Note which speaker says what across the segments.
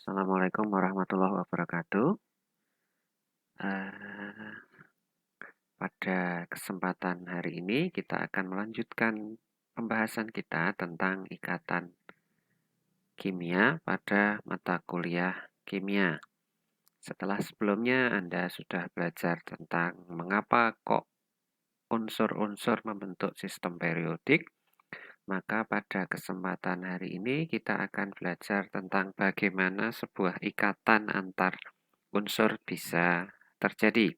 Speaker 1: Assalamualaikum warahmatullahi wabarakatuh. Eh, Pada kesempatan hari ini kita akan melanjutkan pembahasan kita tentang ikatan kimia pada mata kuliah kimia. Setelah sebelumnya Anda sudah belajar tentang mengapa kok unsur-unsur membentuk sistem periodik, maka pada kesempatan hari ini kita akan belajar tentang bagaimana sebuah ikatan antar unsur bisa terjadi.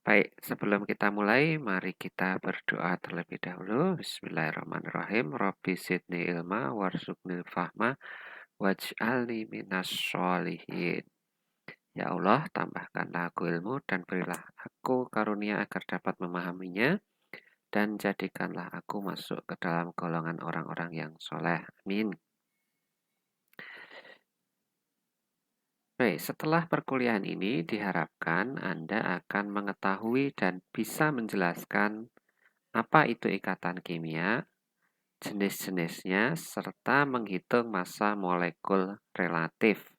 Speaker 1: Baik, sebelum kita mulai, mari kita berdoa terlebih dahulu. Bismillahirrahmanirrahim. Rabbi zidni ilma warzuqnil fahma waj'alni minas sholihin. Ya Allah, tambahkanlah aku ilmu dan berilah aku karunia agar dapat memahaminya, dan jadikanlah aku masuk ke dalam golongan orang-orang yang soleh. Amin. Baik, setelah perkuliahan ini diharapkan Anda akan mengetahui dan bisa menjelaskan apa itu ikatan kimia, jenis-jenisnya, serta menghitung massa molekul relatif.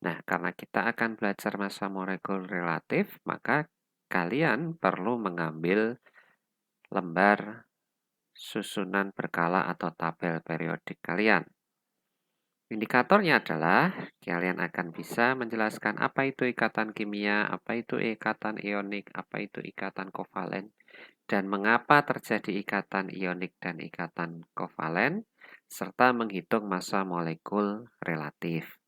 Speaker 1: Nah, karena kita akan belajar massa molekul relatif, maka kalian perlu mengambil lembar susunan berkala atau tabel periodik kalian. Indikatornya adalah kalian akan bisa menjelaskan apa itu ikatan kimia, apa itu ikatan ionik, apa itu ikatan kovalen, dan mengapa terjadi ikatan ionik dan ikatan kovalen, serta menghitung massa molekul relatif.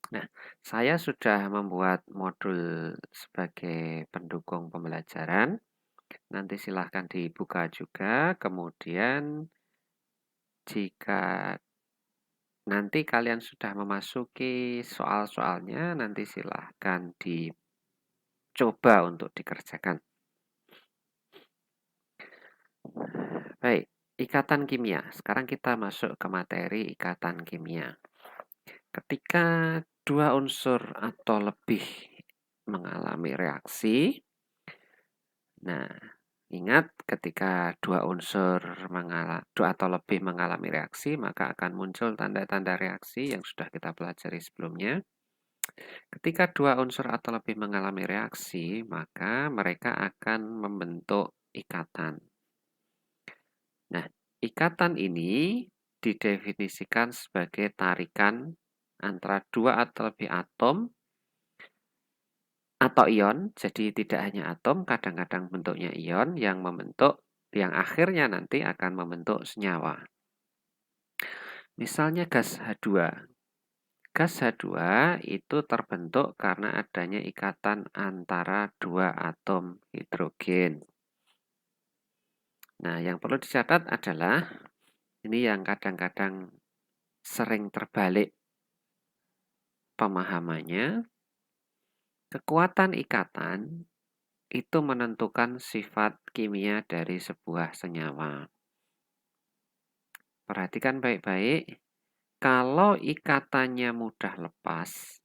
Speaker 1: Nah, saya sudah membuat modul sebagai pendukung pembelajaran. Nanti silahkan dibuka juga. Kemudian, jika nanti kalian sudah memasuki soal-soalnya, nanti silahkan dicoba untuk dikerjakan. Baik, ikatan kimia. Sekarang kita masuk ke materi ikatan kimia. Ketika dua unsur atau lebih mengalami reaksi, nah, ingat ketika dua unsur dua atau lebih mengalami reaksi, maka akan muncul tanda-tanda reaksi yang sudah kita pelajari sebelumnya. Ketika dua unsur atau lebih mengalami reaksi, maka mereka akan membentuk ikatan. Nah, ikatan ini didefinisikan sebagai tarikan antara dua atau lebih atom atau ion, jadi tidak hanya atom, kadang-kadang bentuknya ion yang akhirnya nanti akan membentuk senyawa. Misalnya gas H2. Gas H2 itu terbentuk karena adanya ikatan antara dua atom hidrogen. Nah, yang perlu dicatat adalah ini yang kadang-kadang sering terbalik pemahamannya. Kekuatan ikatan itu menentukan sifat kimia dari sebuah senyawa. Perhatikan baik-baik, kalau ikatannya mudah lepas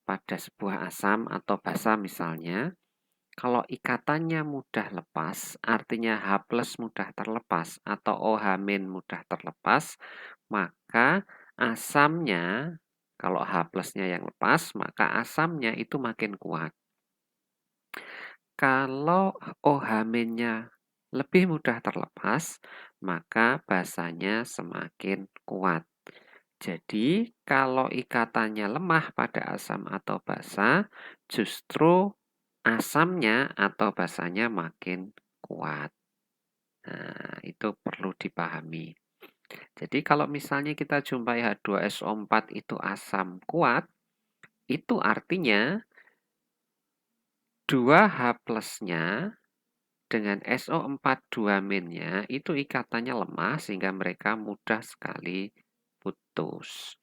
Speaker 1: pada sebuah asam atau basa misalnya, kalau ikatannya mudah lepas, artinya H+ mudah terlepas atau OH- mudah terlepas, maka asamnya, kalau H+-nya yang lepas, maka asamnya itu makin kuat. Kalau OH-nya lebih mudah terlepas, maka basanya semakin kuat. Jadi, kalau ikatannya lemah pada asam atau basa, justru asamnya atau basanya makin kuat. Nah, itu perlu dipahami. Jadi, kalau misalnya kita jumpai H2SO4 itu asam kuat, itu artinya 2H+-nya dengan SO4 2-nya itu ikatannya lemah sehingga mereka mudah sekali putus.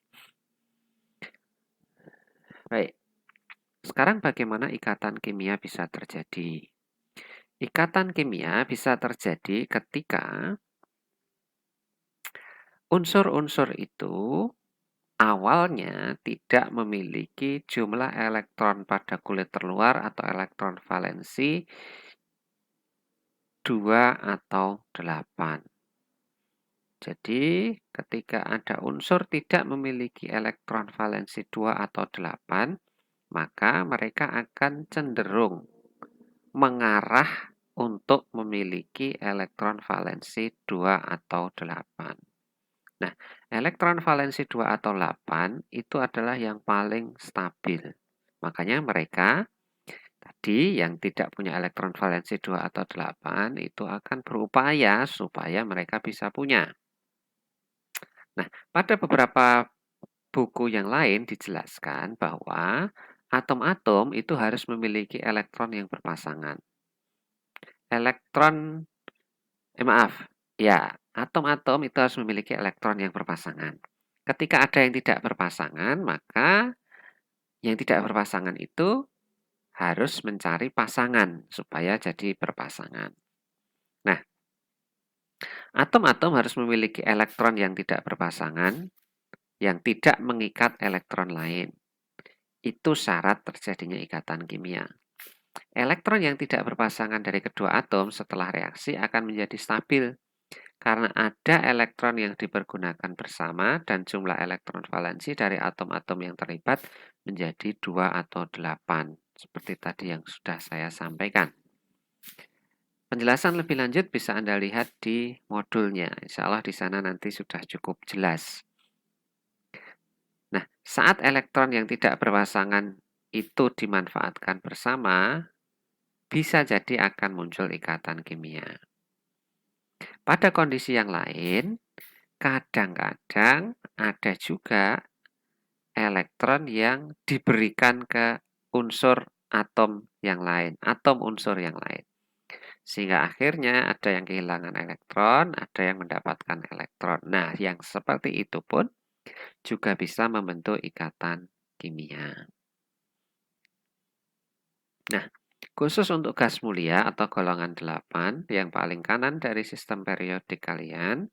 Speaker 1: Baik, sekarang bagaimana ikatan kimia bisa terjadi? Ikatan kimia bisa terjadi ketika unsur-unsur itu awalnya tidak memiliki jumlah elektron pada kulit terluar atau elektron valensi 2 atau 8. Jadi, ketika ada unsur tidak memiliki elektron valensi 2 atau 8, maka mereka akan cenderung mengarah untuk memiliki elektron valensi 2 atau 8. Nah, elektron valensi 2 atau 8 itu adalah yang paling stabil. Makanya mereka tadi yang tidak punya elektron valensi 2 atau 8 itu akan berupaya supaya mereka bisa punya. Nah, pada beberapa buku yang lain dijelaskan bahwa atom-atom itu harus memiliki elektron yang berpasangan. Maaf, ya, atom-atom itu harus memiliki elektron yang berpasangan. Ketika ada yang tidak berpasangan, maka yang tidak berpasangan itu harus mencari pasangan supaya jadi berpasangan. Nah, atom-atom harus memiliki elektron yang tidak berpasangan, yang tidak mengikat elektron lain. Itu syarat terjadinya ikatan kimia. Elektron yang tidak berpasangan dari kedua atom setelah reaksi akan menjadi stabil karena ada elektron yang dipergunakan bersama dan jumlah elektron valensi dari atom-atom yang terlibat menjadi 2 atau 8. Seperti tadi yang sudah saya sampaikan. Penjelasan lebih lanjut bisa Anda lihat di modulnya. Insya Allah di sana nanti sudah cukup jelas. Nah, saat elektron yang tidak berpasangan itu dimanfaatkan bersama, bisa jadi akan muncul ikatan kimia. Pada kondisi yang lain, kadang-kadang ada juga elektron yang diberikan ke unsur atom yang lain, atom unsur yang lain. Sehingga akhirnya ada yang kehilangan elektron, ada yang mendapatkan elektron. Nah, yang seperti itu pun juga bisa membentuk ikatan kimia. Nah, khusus untuk gas mulia atau golongan 8 yang paling kanan dari sistem periodik kalian,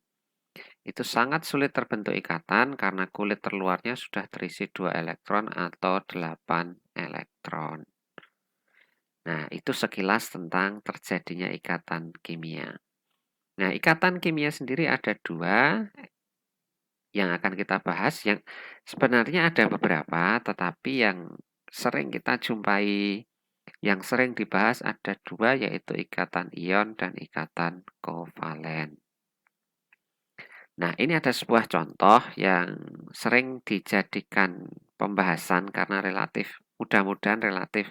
Speaker 1: itu sangat sulit terbentuk ikatan karena kulit terluarnya sudah terisi 2 elektron atau 8 elektron. Nah, itu sekilas tentang terjadinya ikatan kimia. Nah, ikatan kimia sendiri ada 2 yang akan kita bahas. Yang sebenarnya ada beberapa, tetapi yang sering kita jumpai, yang sering dibahas ada 2, yaitu ikatan ion dan ikatan kovalen. Nah, ini ada sebuah contoh yang sering dijadikan pembahasan karena mudah-mudahan relatif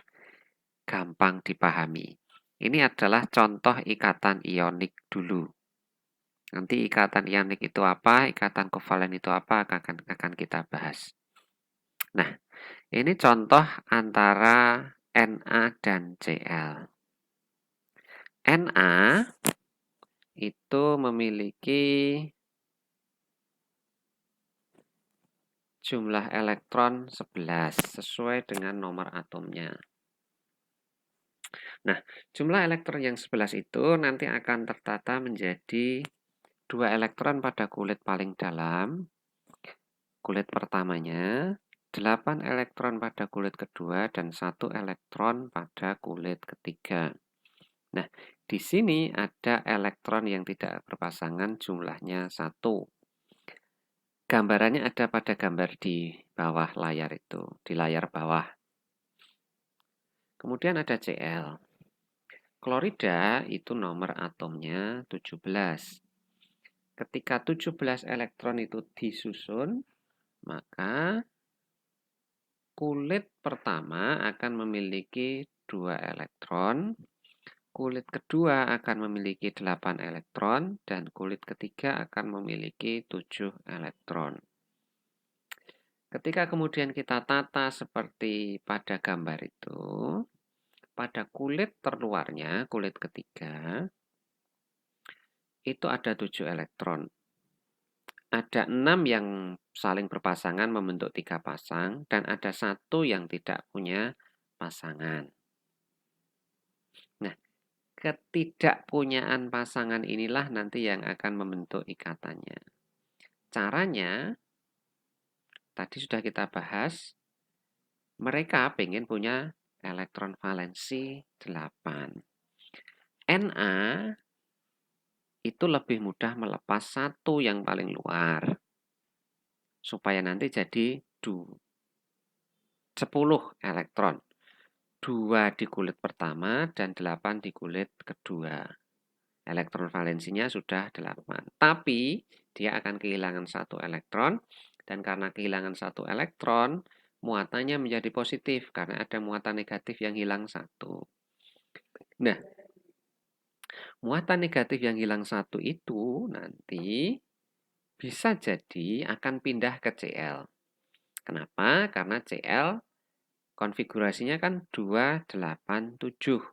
Speaker 1: gampang dipahami. Ini adalah contoh ikatan ionik dulu. Nanti ikatan ionik itu apa, ikatan kovalen itu apa, akan kita bahas. Nah, ini contoh antara Na dan Cl. Na itu memiliki jumlah elektron 11 sesuai dengan nomor atomnya. Nah, jumlah elektron yang 11 itu nanti akan tertata menjadi 2 elektron pada kulit paling dalam, kulit pertamanya, 8 elektron pada kulit kedua, dan 1 elektron pada kulit ketiga. Nah, di sini ada elektron yang tidak berpasangan jumlahnya 1. Gambarannya ada pada gambar di bawah layar itu, di layar bawah. Kemudian ada Cl. Klorida itu nomor atomnya 17. Ketika 17 elektron itu disusun, maka kulit pertama akan memiliki 2 elektron, kulit kedua akan memiliki 8 elektron, dan kulit ketiga akan memiliki 7 elektron. Ketika kemudian kita tata seperti pada gambar itu, pada kulit terluarnya, kulit ketiga, itu ada 7 elektron. Ada 6 yang saling berpasangan membentuk 3 pasang, dan ada 1 yang tidak punya pasangan. Nah, ketidakpunyaan pasangan inilah nanti yang akan membentuk ikatannya. Caranya, tadi sudah kita bahas, mereka pengen punya elektron valensi 8. Na itu lebih mudah melepas satu yang paling luar. Supaya nanti jadi 10 elektron. 2 di kulit pertama dan 8 di kulit kedua. Elektron valensinya sudah 8. Tapi dia akan kehilangan 1 elektron. Dan karena kehilangan 1 elektron, muatannya menjadi positif. Karena ada muatan negatif yang hilang 1. Nah, muatan negatif yang hilang 1 itu nanti bisa jadi akan pindah ke Cl. Kenapa? Karena Cl konfigurasinya kan 287.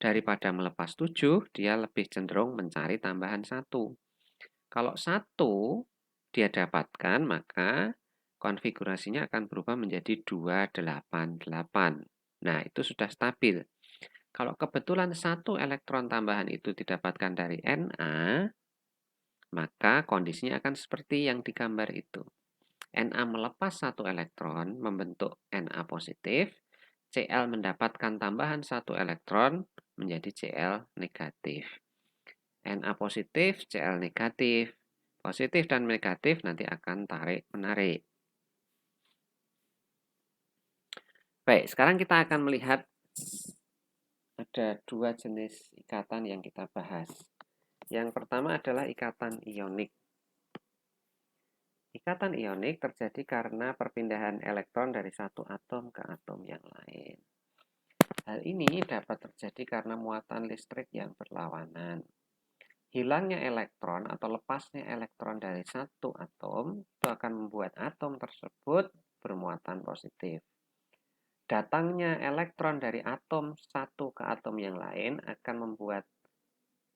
Speaker 1: Daripada melepas 7, dia lebih cenderung mencari tambahan 1. Kalau 1 dia dapatkan, maka konfigurasinya akan berubah menjadi 288. Nah, itu sudah stabil. Kalau kebetulan 1 elektron tambahan itu didapatkan dari Na, maka kondisinya akan seperti yang digambar itu. Na melepas 1 elektron membentuk Na positif, Cl mendapatkan tambahan 1 elektron menjadi Cl negatif. Na positif, Cl negatif. Positif dan negatif nanti akan tarik-menarik. Baik, sekarang kita akan melihat ada 2 jenis ikatan yang kita bahas. Yang pertama adalah ikatan ionik. Ikatan ionik terjadi karena perpindahan elektron dari satu atom ke atom yang lain. Hal ini dapat terjadi karena muatan listrik yang berlawanan. Hilangnya elektron atau lepasnya elektron dari satu atom itu akan membuat atom tersebut bermuatan positif. Datangnya elektron dari atom satu ke atom yang lain akan membuat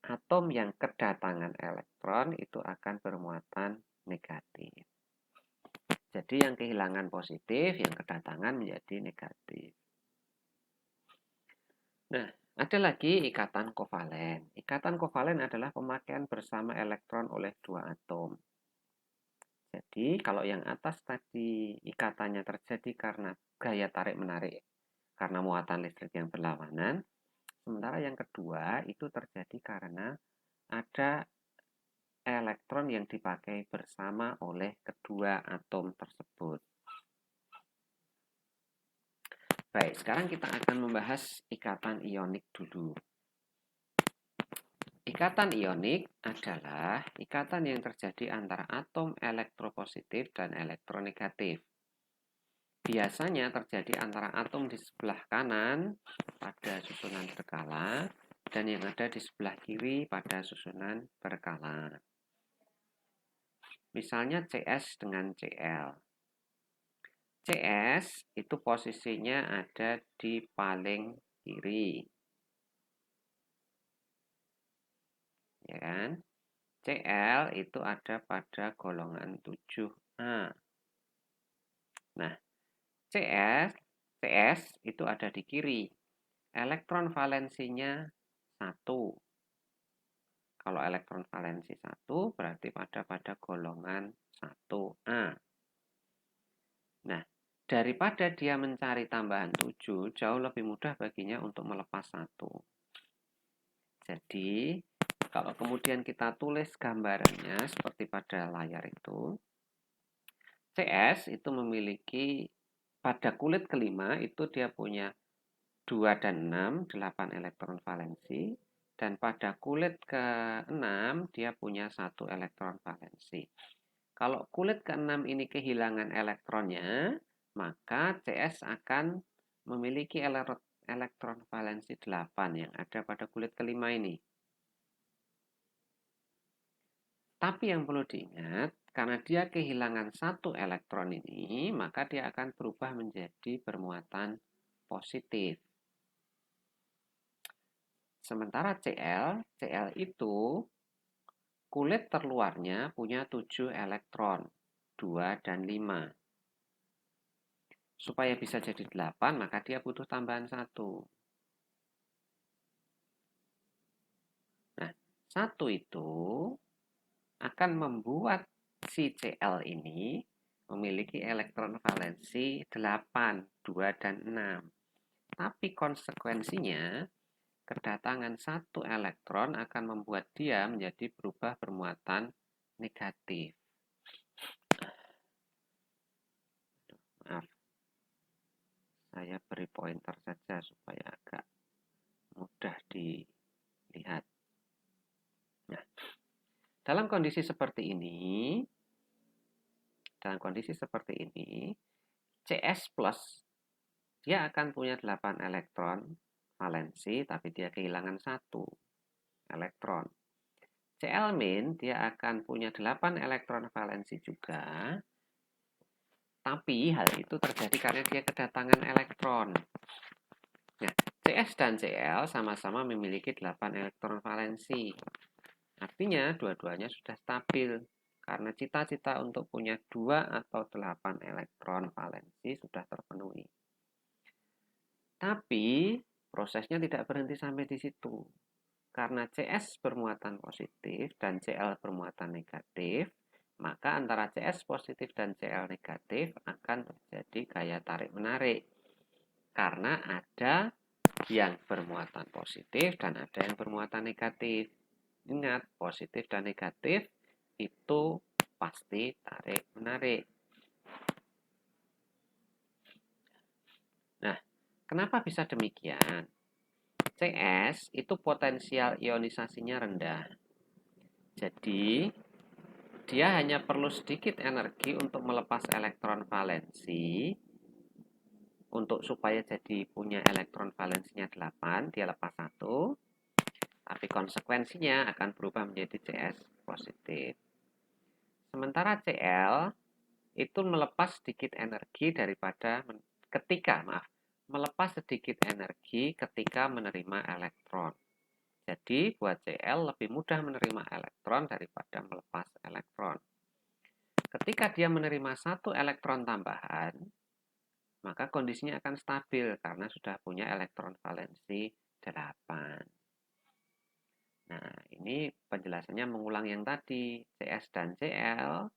Speaker 1: atom yang kedatangan elektron itu akan bermuatan negatif. Jadi yang kehilangan positif, yang kedatangan menjadi negatif. Nah, ada lagi ikatan kovalen. Ikatan kovalen adalah pemakaian bersama elektron oleh 2 atom. Jadi, kalau yang atas tadi ikatannya terjadi karena gaya tarik-menarik, karena muatan listrik yang berlawanan. Sementara yang kedua itu terjadi karena ada elektron yang dipakai bersama oleh kedua atom tersebut. Baik, sekarang kita akan membahas ikatan ionik dulu. Ikatan ionik adalah ikatan yang terjadi antara atom elektropositif dan elektronegatif. Biasanya terjadi antara atom di sebelah kanan pada susunan berkala dan yang ada di sebelah kiri pada susunan berkala. Misalnya CS dengan Cl. CS itu posisinya ada di paling kiri. Ya kan? Cl itu ada pada golongan 7A. Nah, CS itu ada di kiri. Elektron valensinya 1. Kalau elektron valensi 1 berarti pada golongan 1A. Nah, daripada dia mencari tambahan 7, jauh lebih mudah baginya untuk melepas 1. Jadi, kalau kemudian kita tulis gambarannya seperti pada layar itu, CS itu memiliki pada kulit kelima itu dia punya 2 dan 6, 8 elektron valensi. Dan pada kulit ke-6 dia punya 1 elektron valensi. Kalau kulit ke-6 ini kehilangan elektronnya, maka CS akan memiliki elektron valensi 8 yang ada pada kulit kelima ini. Tapi yang perlu diingat, karena dia kehilangan 1 elektron ini, maka dia akan berubah menjadi bermuatan positif. Sementara Cl itu kulit terluarnya punya 7 elektron, 2 dan 5. Supaya bisa jadi 8, maka dia butuh tambahan 1. Nah, 1 itu akan membuat si Cl ini memiliki elektron valensi 8, 2 dan 6. Tapi konsekuensinya kedatangan satu elektron akan membuat dia menjadi berubah bermuatan negatif. Maaf, saya beri pointer saja supaya agak mudah dilihat. Nah, dalam kondisi seperti ini, CS plus dia akan punya 8 elektron valensi, tapi dia kehilangan 1 elektron. Cl- dia akan punya 8 elektron valensi juga, tapi hal itu terjadi karena dia kedatangan elektron. Nah, CS dan Cl sama-sama memiliki 8 elektron valensi. Artinya dua-duanya sudah stabil. Karena cita-cita untuk punya 2 atau 8 elektron valensi sudah terpenuhi. Tapi prosesnya tidak berhenti sampai di situ. Karena CS bermuatan positif dan Cl bermuatan negatif, maka antara CS positif dan Cl negatif akan terjadi gaya tarik-menarik. Karena ada yang bermuatan positif dan ada yang bermuatan negatif. Ingat, positif dan negatif itu pasti tarik-menarik. Nah, kenapa bisa demikian? CS itu potensial ionisasinya rendah. Jadi, dia hanya perlu sedikit energi untuk melepas elektron valensi. Untuk supaya jadi punya elektron valensinya 8, dia lepas 1. Tapi konsekuensinya akan berubah menjadi CS positif. Sementara Cl itu melepas sedikit energi melepas sedikit energi ketika menerima elektron. Jadi buat Cl lebih mudah menerima elektron daripada melepas elektron. Ketika dia menerima 1 elektron tambahan, maka kondisinya akan stabil karena sudah punya elektron valensi 8. Nah, ini penjelasannya mengulang yang tadi, CS dan Cl.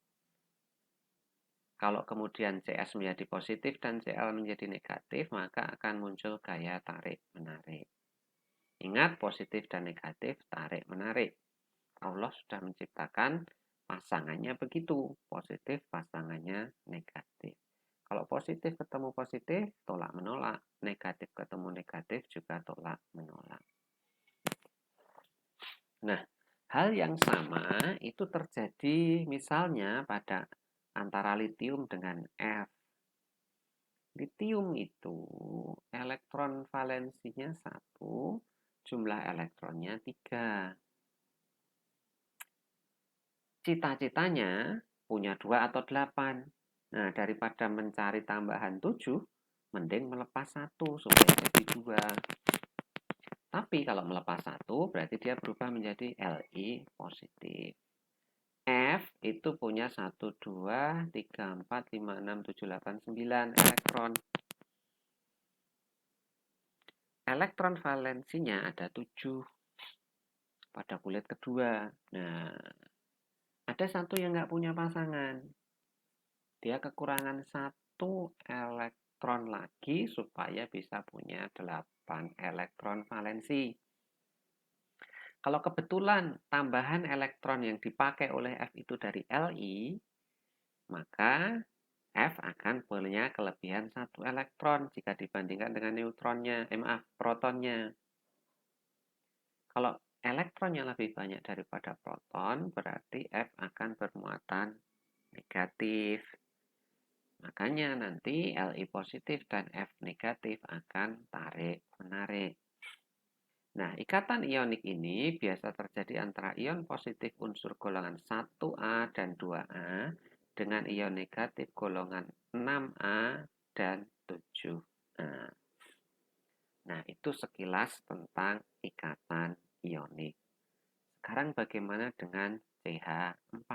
Speaker 1: Kalau kemudian CS menjadi positif dan Cl menjadi negatif, maka akan muncul gaya tarik-menarik. Ingat, positif dan negatif tarik-menarik. Allah sudah menciptakan pasangannya begitu, positif pasangannya negatif. Kalau positif ketemu positif, tolak-menolak. Negatif ketemu negatif juga tolak-menolak. Nah, hal yang sama itu terjadi misalnya pada antara litium dengan F. Litium itu elektron valensinya 1, jumlah elektronnya 3. Cita-citanya punya 2 atau 8. Nah, daripada mencari tambahan 7, mending melepas 1 supaya jadi 2. Tapi kalau melepas 1, berarti dia berubah menjadi Li positif. F itu punya 1, 2, 3, 4, 5, 6, 7, 8, 9 elektron. Elektron valensinya ada 7 pada kulit kedua. Nah, ada satu yang nggak punya pasangan. Dia kekurangan 1 elektron lagi supaya bisa punya 8 elektron valensi. Kalau kebetulan tambahan elektron yang dipakai oleh F itu dari Li, maka F akan punya kelebihan 1 elektron jika dibandingkan dengan protonnya. Kalau elektronnya lebih banyak daripada proton, berarti F akan bermuatan negatif. Makanya nanti Li positif dan F negatif akan tarik-menarik. Nah, ikatan ionik ini biasa terjadi antara ion positif unsur golongan 1A dan 2A dengan ion negatif golongan 6A dan 7A. Nah, itu sekilas tentang ikatan ionik. Sekarang bagaimana dengan CH4?